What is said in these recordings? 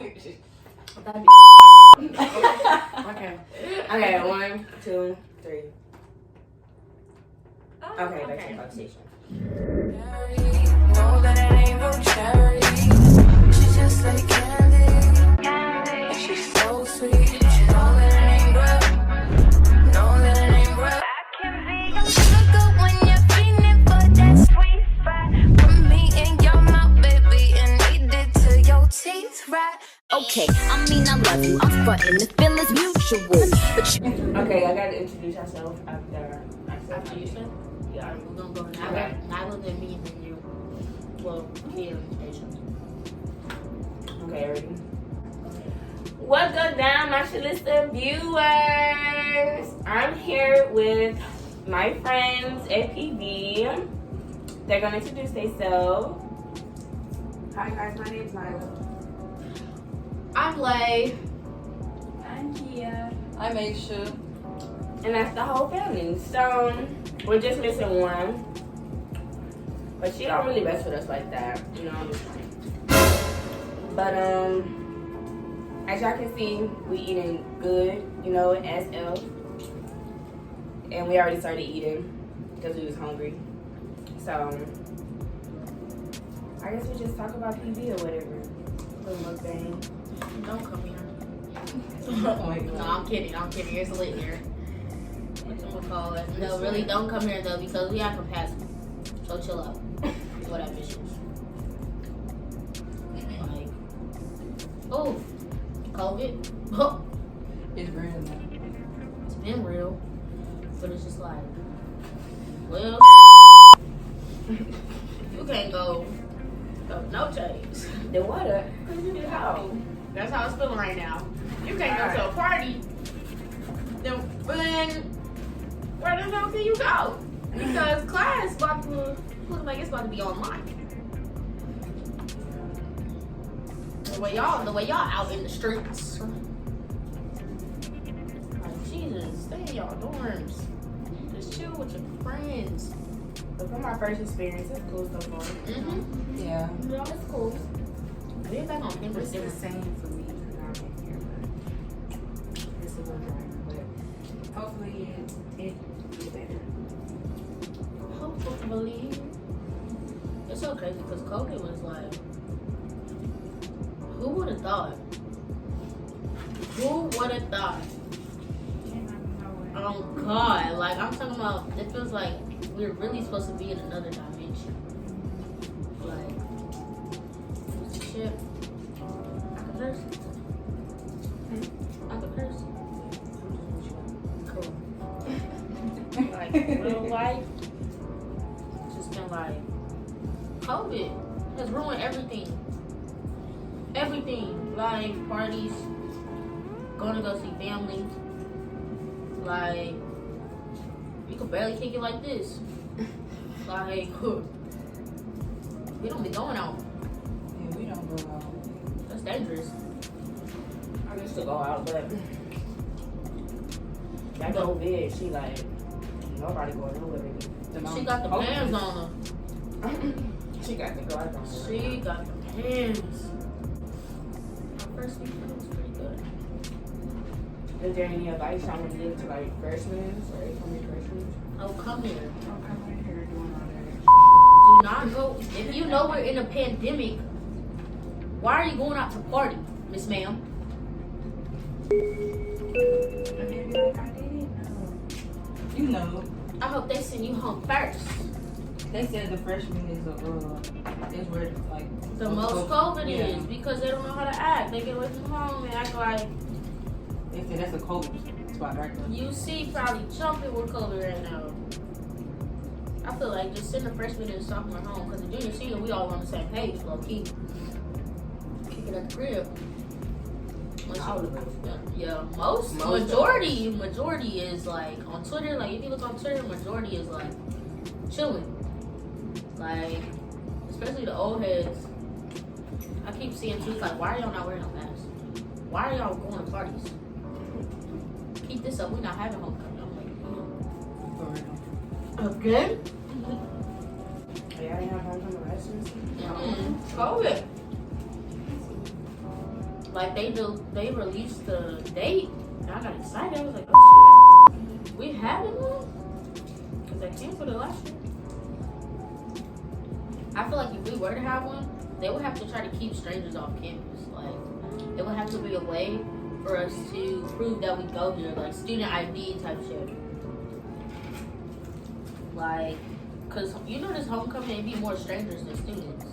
Okay. Okay, 1, 2, 3. Okay, back to the conversation. No, that ain't no cherry. She's just like candy. And she's so sweet. No, that ain't real. No, that ain't real. I can be your sugar when you're feeling for that sweet spot. Put me in your mouth, baby, and eat it till your teeth rot. Okay, I mean I love you. I'm frontin', the feeling's mutual. But you... Okay, I gotta introduce yourself after you said? Yeah. We're gonna go Okay. Nyla, then me, and then you. Well, here in the station. Okay, ready? What goes down, my Shalista viewers? I'm here with my friends at PV. They're gonna introduce themselves. Hi guys, my name's Nyla. I'm Lay. I'm Kia. I'm Aisha. And that's the whole family. So we're just missing one. But she don't really mess with us like that. You know, I'm just playing. But as y'all can see, we eating good, you know, as if. And we already started eating because we was hungry. So I guess we just talk about PV or whatever. Little mukbang. Don't come here. Oh my No, I'm kidding. It's lit here. Whatchamacallit? No, really, don't come here though because we have capacity. So chill out. Whatever issues. Like, oh, COVID. Oh, It's real now. it's been real, but it's just like, well, you can't go no chase. Then what? Because you get out. That's how it's feeling right now. You can't go to a party. Then where the hell can you go? Because class about to look like it's about to be online. The way y'all out in the streets. Like Jesus, stay in y'all dorms. Just chill with your friends. But from my first experience, it's cool so far. Mm-hmm. Yeah. No, it's cool. We're back on campus. It's the same for me because I'm in here, but it's a little dry. But hopefully it gets better. Hopefully. It's so crazy because COVID was like, who would have thought? Who would have thought? Oh God, like I'm talking about, it feels like we're really supposed to be in another dimension. Like, shit. I can curse. I can curse. Cool. Like, real life, it's just been like, COVID has ruined everything. Everything. Like, parties, going to go see family. Like, you can barely kick it like this. Like, we don't be going out. Yeah, we don't go out. That's dangerous. I used to go out, but that COVID, she like, nobody going nowhere, baby. She got the pants on her. She got the guard on her. She got the pants. My first weekend was pretty good. Is there any advice y'all want to give to like freshmen or incoming freshmen? Oh, come here. I'm coming in here doing all Do not go. If you know we're in a pandemic, why are you going out to party, Miss Ma'am? that. And they be like, I didn't know. You know, I hope they send you home first. they said the freshman is where like The most COVID yeah. is because they don't know how to act. They get away from home and act like They said that's a COVID spot right there. UC probably jumping with COVID right now. I feel like just send the freshman and sophomore home because the junior senior we all on the same page, low key. Kick it at the crib. All of us. Yeah, most majority is like on Twitter. Like if you look on Twitter, majority is like chilling. Like especially the old heads. I keep seeing tweets like, why are y'all not wearing no masks? Why are y'all going to parties? Keep this up. We're not having homecoming. I'm like, For real. again? Y'all didn't have homecoming last year? COVID. Like they released the date, and I got excited. I was like, oh shit, we having one? Cause they canceled it last year. I feel like if we were to have one, they would have to try to keep strangers off campus. Like, it would have to be a way for us to prove that we go here, like student ID type shit. Like, cause you know this homecoming, it'd be more strangers than students.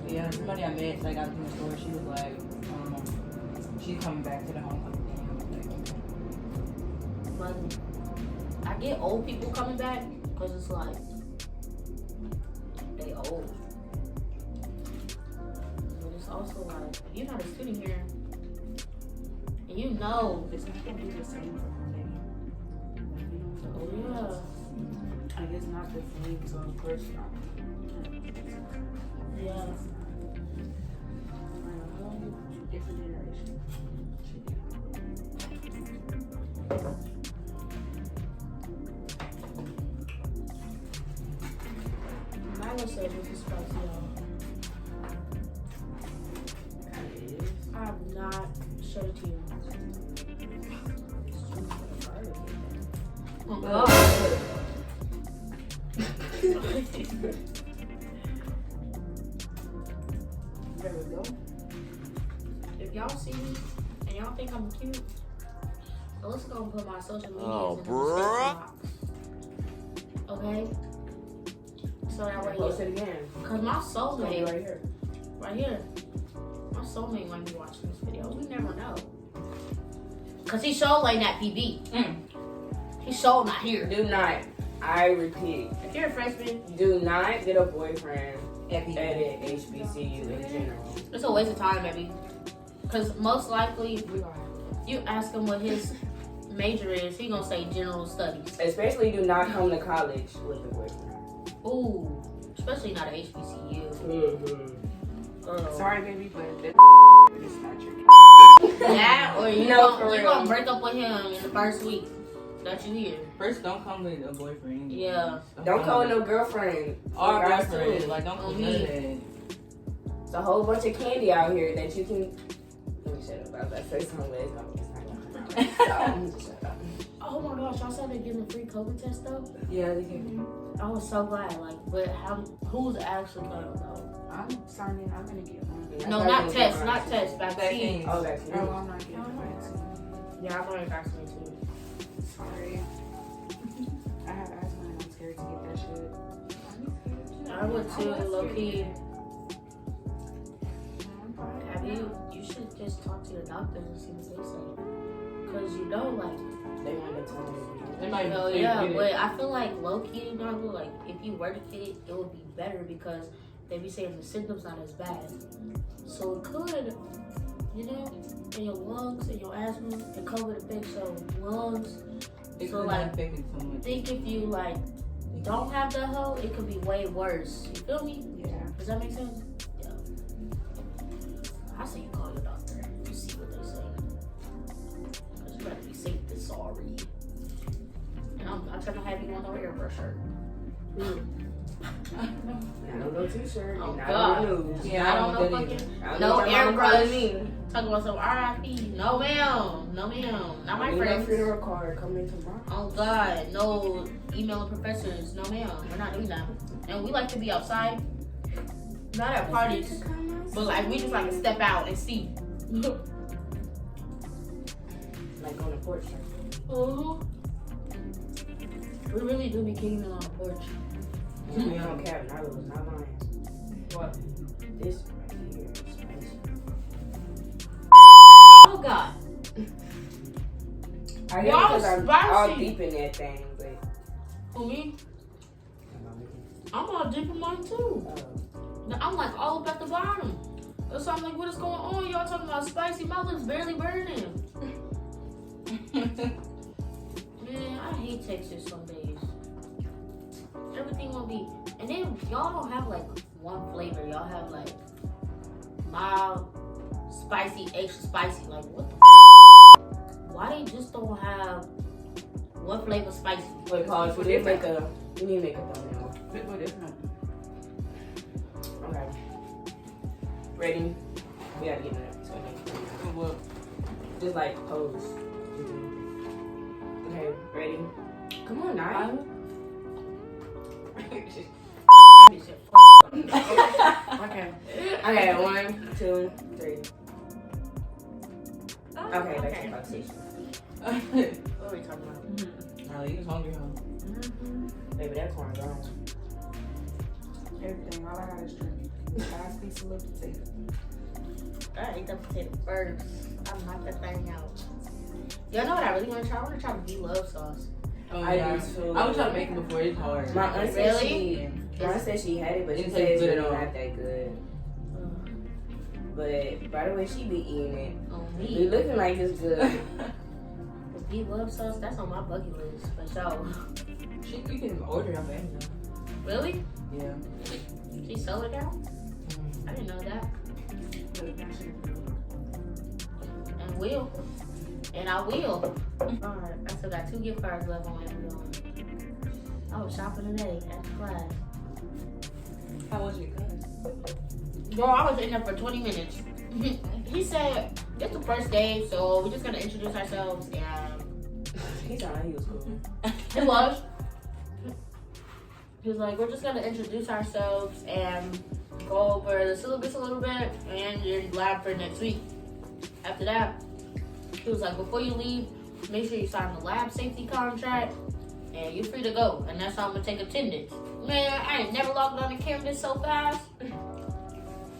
Yeah, somebody I met, like out in the store, she was like, she's coming back to the homecoming. But I get old people coming back, cause it's like, they old. But it's also like, if you're not a student here, and you know, It's not gonna be the same for Monday. oh yeah, Like it's not the same, so of course not. yeah. Different generation. Milo said this is spicy, y'all. I have not showed it to you. Oh God. There we go. If y'all see me and y'all think I'm cute, so let's go and put my social media in the description box. Okay? So that way, Post it again. cause my It's gonna be soulmate, right here. right here, my soulmate might be watching this video. We never know. Cause he showed like that PB. He showed not here. Do not, I repeat, If you're a freshman, do not get a boyfriend At at an HBCU in general. it's a waste of time, baby. Cause most likely, you ask him what his major is, he gonna say general studies. Especially do not come to college with a boyfriend. Ooh, especially not at HBCU. Girl. Sorry, baby, but it's not your That or you No, for you real. gonna break up with him in the first week that you here. First, don't come with a boyfriend. Yeah. Don't come with no girlfriend. Or Guys, boyfriend. too. Like, don't come with Mhm. none of that. It's a whole bunch of candy out here that you can. Let me shut up. I was about to say something, but it's not gonna come out. So, I'm just shut up. Oh my gosh, y'all said they're giving a free COVID test though? Yeah, they can. I was so glad. Like, but who's actually going though? I'm signing. I'm gonna get one. No, not test, not test, vaccine. Oh, vaccine. Oh, I'm not getting one. Yeah, I'm going vaccine too. Sorry. I have asthma and I'm scared to get that shit. I would too, low key. I'm fine. Have you should just talk to your doctors and see what they say. Cause you know, like, They want to tell me. They might oh say yeah, get it. but I feel like low key, Nago, like if you were to get it, it would be better because they be saying the symptoms not as bad. So it could, you know, in your lungs and your asthma, and COVID affects your lungs. It So could like, not affect it so much. think if you like don't have that hoe, it could be way worse. You feel me? Yeah. Does that make sense? Yeah. I say you call your doctor and see what they say. Cause you better be safe than sorry. And I'm not trying to have you on no airbrush shirt. Not on no t-shirt. Oh, not God. on the news. Yeah, I don't know that fucking I don't no know what your mom calling airbrush. me. Talking about some RIP. No ma'am. No ma'am. Not my Need no friends. funeral card coming tomorrow. Oh God, no emailing professors. No ma'am. We're not doing that. And we like to be outside. Not at parties. But like we just like to step out and see. Like on the porch. Uh-huh. We really do be kicking it on the porch. We on cap. I was not lying. What? This right here is spicy. Oh God. I hear Wow, because I'm spicy. all deep in that thing, but For me, I'm all deep in mine too. I'm like all up at the bottom. So I'm like, what is going on? Y'all talking about spicy? My lips barely burning. Man, I hate Texas some days. Everything will be, and then y'all don't have like one flavor. Y'all have like mild, spicy, extra spicy. Like what the? Why they just don't have one flavor spicy? Wait, pause. We need to make a thumbnail. People different. Okay. Ready? We gotta get in that. So Well, just like pose. Okay, ready? Come on, now. Okay. Okay, 1, 2, 3. Okay, back to the conversation. What are we talking about? No, you was hungry, huh? Baby, that corn gone. Everything. All I got is drink. 5 pieces of little potato. I ate the potato first. I knocked that thing out. Y'all know what I really want to try? I want to try the beef sauce. Oh, I yeah. do too. I was trying to make it before it's hard. My aunt said she had it, but she It said tastes it's good really at all. not that good. But by the way she be eating it, On it me. looking like it's good. The beef love sauce, that's on my bucket list. For sure. You can order it on Amazon. Really? Yeah. She sell it now? I didn't know that. And will. And I will. Alright, I still got 2 gift cards left on Amazon. I was shopping today at the class. How was your class? Bro, I was in there for 20 minutes. He said, it's the first day, so we're just gonna introduce ourselves and He sounded like he was cool. it was. He was like, we're just gonna introduce ourselves and go over the syllabus a little bit and your lab for next week. After that, he was like, before you leave, make sure you sign the lab safety contract and you're free to go. And that's how I'm gonna take attendance. Man, I ain't never logged on to campus so fast.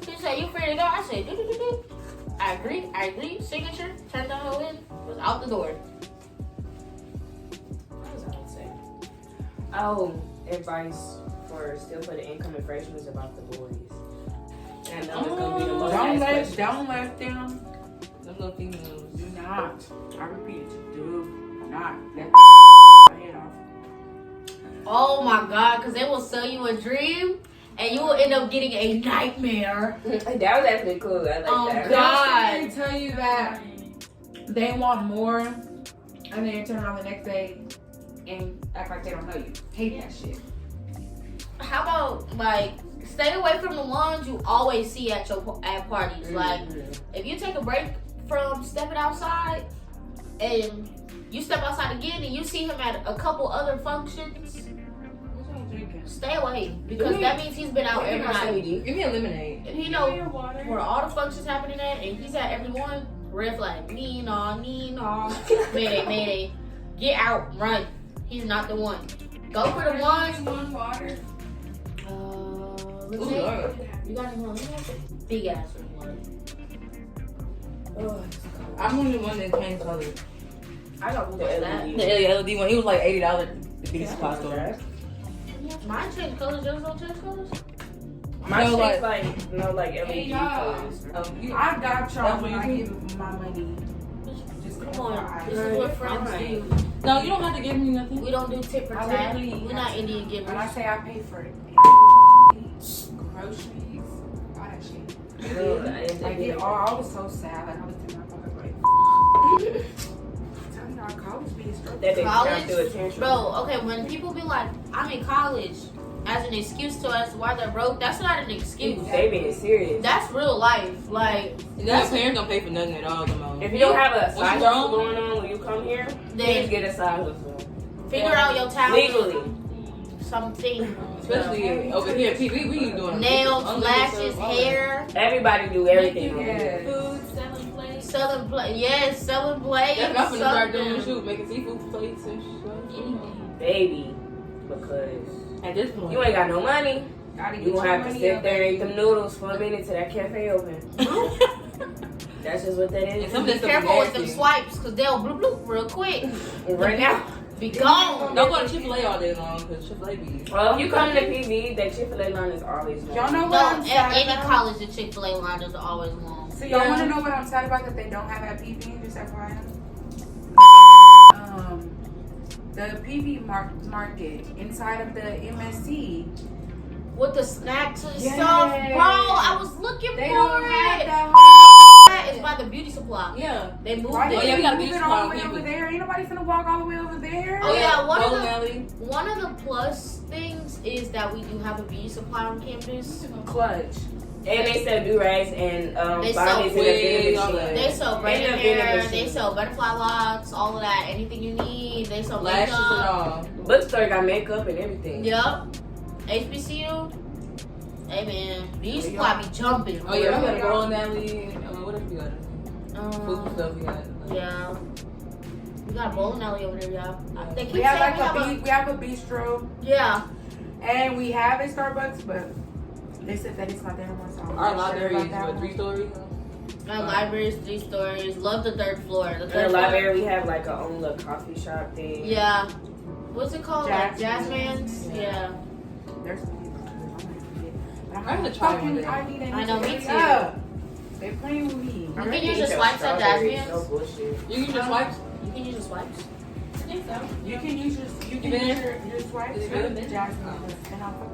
He said, you free to go? I said, do. I agree. Signature, turned the hell in, was out the door. What was I gonna say? Oh, advice for the incoming freshmen is about the boys. And I know it's gonna be the most Don't asked let question. them. Them little females. Do not. I repeat, do not let the head off. Oh my God, because they will sell you a dream and you will end up getting a nightmare. That was actually cool. I like Oh, that. God. They tell you that they want more, and then turn around the next day and act like they don't know you. Hate that shit. How about, like, stay away from the ones you always see at parties. Like, if you take a break from stepping outside and you step outside again and you see him at a couple other functions, stay away, because that means he's been out every night. Give me a lemonade. If he know where all the functions happening at and he's at every one, red flag. Nee-naw, mayday. Get out, run. He's not the one. Go for the ones. water. Let's Ooh, say, Lord. you got any one? Big ass one. I'm only one that came colored. I got one like that. The LED one, he was like $80 the beauty supply store. Mine change colors, yours don't change colors? My No, shit's like- like LED Hey, y'all. colors. I got y'all That's when what I you give my money. Just Come on, this FYI. is what friends do. No, you don't have to give me nothing. We don't do tit for I tat. literally We're not Indian When I givers. say I pay for it, groceries, all that shit. Like it all, I was so sad. Like I was in my pocket like, tell me our college being straight. That bitch College? turned through a tantrum. Bro, okay, when people be like, I'm in college, as an excuse to us why they're broke, that's not an excuse. They being serious. That's real life. Like, And then your parents don't pay for nothing at all, come on. If you don't have a What's side wrong? hustle going on when you come here, then please get a side hustle. figure out your talent. Legally. Something. Especially over here, we doing Nails, unlimited lashes, service, all that. hair, Everybody do everything. over Yeah. here. food, selling plates. Yes, selling plates. That's what I'm finna start doing. something. Shoot, making seafood plates and shit. Baby. Because At this point, you ain't got no money. Gotta get You gonna your have to money sit up, there and eat baby. them noodles for a minute till that cafe open. That's just what that and is. some of Be that stuff careful with them nasty. swipes, because they'll bloop bloop real quick. Right now. Be gone. Don't go to Chick-fil-A all day long, because Chick-fil-A be... Well, if you come to PV, that Chick-fil-A line is always long. Y'all know No, what I'm at sad any about? college, the Chick-fil-A line is always long. So y'all want to know what I'm sad about that they don't have at PV? Just FYI. The PV market inside of the MSC, With the snacks and Yes. stuff, bro. I was looking they for don't it. have that. That is by the beauty supply. Yeah. They moved Why it. did Oh, yeah, we they got move beach it all the way club, over people. there? Ain't nobody finna walk all the way over there. Oh, yeah, one of Bowling the- alley. One of the plus things is that we do have a beauty supply on campus. Clutch. And they sell do-rags and They sell bonnets in the vending all machine. that. They sell braided And a vending hair. machine. They sell butterfly locks. All of that. Anything you need. They sell Lashes and makeup. all. Bookstore got makeup and everything. Yup. HBCU. Hey man, these people I be jumping. Oh yeah, we got a bowling alley. What else we got? Food stuff we got. Yeah. We got a bowling alley over there, y'all. They keep We have saying like we have a bistro yeah. and we have a Starbucks, but they said that it's not there anymore. So I'm Our not sure library is about that what, one. 3 stories? Our library is 3 stories. Love the 3rd floor. The In 3rd the floor. library, we have like our own little coffee shop thing. Yeah. What's it called? Like Jazz Jazzman's? Yeah. There's some people. I'm gonna try one day. I know, me too. Yeah. They playing with me. You can use your swipes at Jazzman's. No bullshit. You can just swipes? You can use your swipes. I think so. You can use your swipes Is it for good? Jasmine. And I'll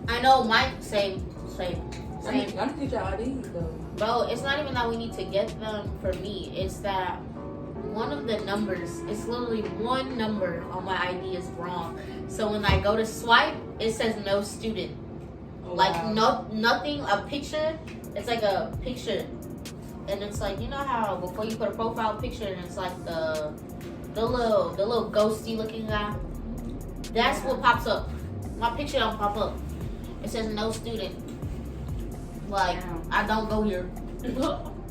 I know mine same. I'm gonna teach y'all IDs though. Bro, it's not even that we need to get them for me. It's that one of the numbers, it's literally one number on my ID is wrong. So when I go to swipe, it says no student. Oh, Like wow. nothing, a picture. It's like a picture, and it's like, you know how before you put a profile picture and it's like the little ghosty looking guy. That's what pops up. My picture don't pop up. It says no student. Like I don't go here.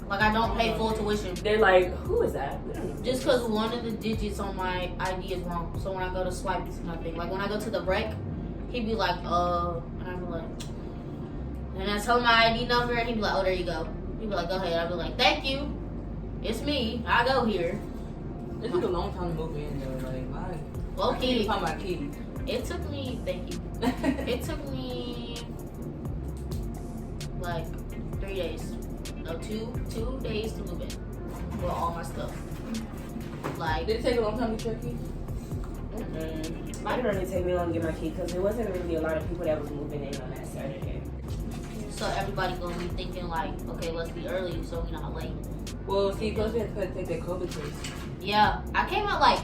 Like I don't pay full tuition. They're like, who is that? We don't know. Just because one of the digits on my ID is wrong. So when I go to swipe, it's nothing. Like when I go to the rec, he'd be like, and I'm like, and I tell him my ID number, and he'd be like, oh, there you go. He'd be like, go ahead. I'd be like, thank you. It's me. I go here. It took a long time to move in though. Like, my. Low key. Talking about kids. It took me, thank you. It took me like 3 days. No, two days to move in with all my stuff. Like, Did it take a long time to check you? It didn't really take me long to get my key because there wasn't really a lot of people that was moving in on that Saturday. so everybody gonna be thinking like, okay, let's be early so we're not late. Well, see, plus we had to take that COVID test. Yeah, I came out like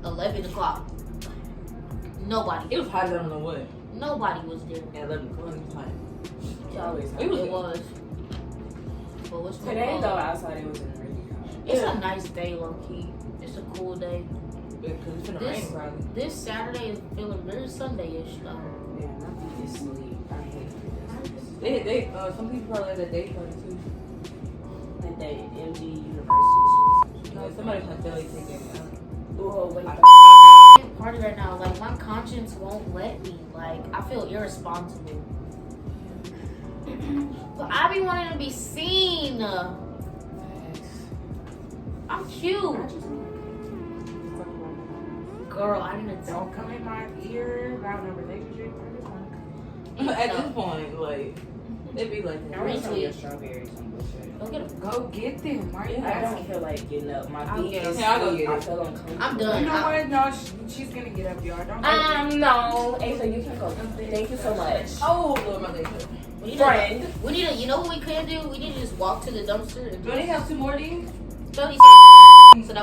11 o'clock. Nobody. It was hot, I don't know what. Nobody was there. At 11 o'clock, it was hot. It's always It was- It was. But what's today though outside it was really hot. It's a nice day, low key. It's a cool day. Because it's gonna This- rain probably. This Saturday is feeling very Sunday-ish though. Yeah, my feet is sleep. I hate They some people probably had a day party too. that day at MG University. No, somebody's not belly taking it out. Oh, wait. I can't party right now. Like my conscience won't let me. Like I feel irresponsible. But I be wanting to be seen. I'm cute. Girl, I need to Don't come in my ear about no relationship. I just want At this point, like, they be like I that. want some of your strawberries and bullshit. go get a. to go get them. Why are you I asking? don't feel like getting up. My I'll feet get is it. Yeah, I'll go get I it. feel uncomfortable. I'm done. You know what? No, she's gonna get up, y'all. Don't. No. Asa, you can go. Thank you so much. Oh, Lord, my leg hurt. We need Friend. to. We need to. You know what we could do? We need to just walk to the dumpster and Do they have 2 more of these? so that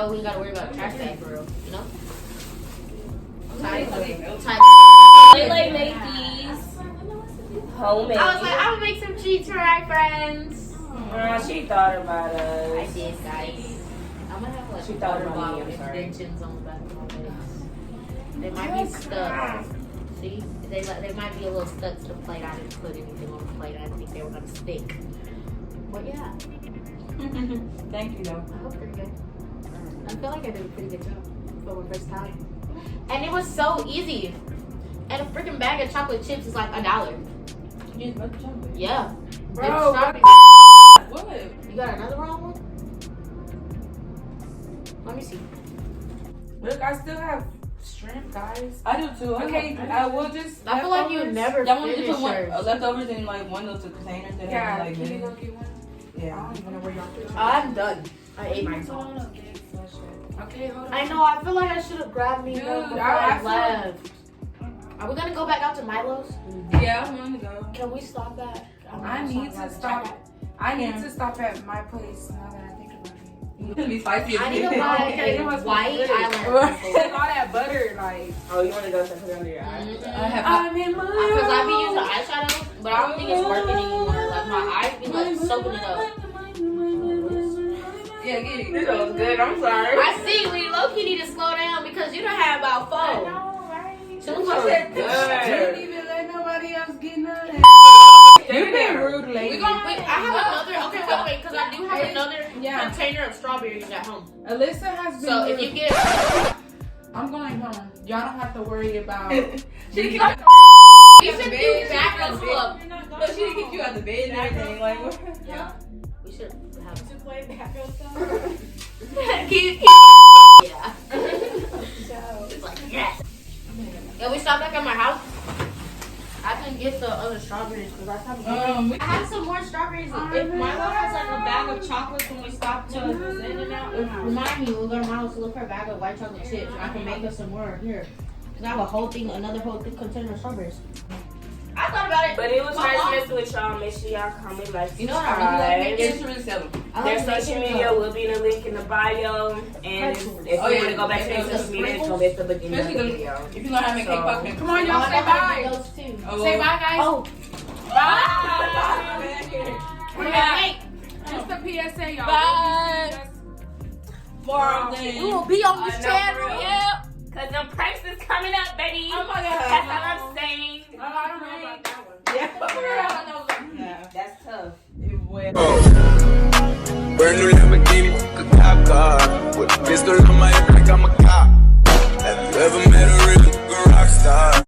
way we ain't gotta worry about a trash bag for real. You know? Type. They like make these. Homemade. I was like, I would make some treats for our friends. She thought about us. I did, guys. I'm gonna have like She thought water about me, bottle I'm sorry. extensions on the back of my legs. They might be stuck. See, they might be a little stuck to the plate. I didn't put anything on the plate. I didn't think they were gonna stick. But yeah, Thank you, though. I hope they're good. I feel like I did a pretty good job for my first time. And it was so easy. And a freaking bag of chocolate chips is like $1. You just milk chocolate? Yeah. Bro, It's what strawberry. What? You got another wrong one? Let me see. Look, I still have shrimp, guys. I do too. Okay, I will just. I feel like you leftovers. never Y'all want to finish put one yours. leftovers in like one of those containers that Yeah, have like can you this? go get one? I Yeah. don't even know where y'all put it. I'm done. I ate mine. Okay, hold on. I know. I feel like I should have grabbed me Dude, one before I I feel- left. Are we gonna go back out to Milo's? Yeah, I'm willing to go. Can we stop at? I need to stop. I need to stop at my place now that I think about it. It's gonna be spicy. I need to as buy Okay, it a must be white good. eyeliner. With all that butter, like. Oh, you want to go to put it under your eyes? Mhm. I have. I'm in love. Because I be using eyeshadow But I don't think it's working anymore. Like my eyes be like soaking it up. Yeah, get it. This was good. I'm sorry. I see. We low key need to slow down because you don't have about 4. I know, right? Two This more. was Didn't good. even let nobody else get none. You've been rude I lately. have another. Okay, wait, because I do have another container of strawberries at home. Alyssa has been. So if you get, I'm going home. Y'all don't have to worry about. She you didn't should do backup club. But she didn't get you out the bed and everything. Like, Yeah, we should have. To play backup song. Yeah. It's like yes. Yeah, we stopped back at my house. I can get the other strawberries because last time I have some more strawberries. If Milo has like a bag of chocolates when we stop to send it out, remind me we'll go to Milo's to look for a bag of white chocolate chips and I can make us some more here. Cause I have another whole thing container of strawberries. I thought about it. But it was My nice mom- messing with y'all. Make sure y'all comment, like, You know what I really like subscribe. making? insurance seller. I like Their social making media will be in the link in the bio. And if you want to go back to their social media, it's going to be at the beginning of the video. If you learn how to make cake pop, Come on, Oh, y'all I say got bye. those too. Say bye, guys. Oh, Bye. Just the PSA, y'all. Bye. we will be on this No, channel. for real. Yeah. Because the pranks is coming up, baby. Oh my God. That's all I'm saying. Oh, I don't know about that one. Yeah, for real. That's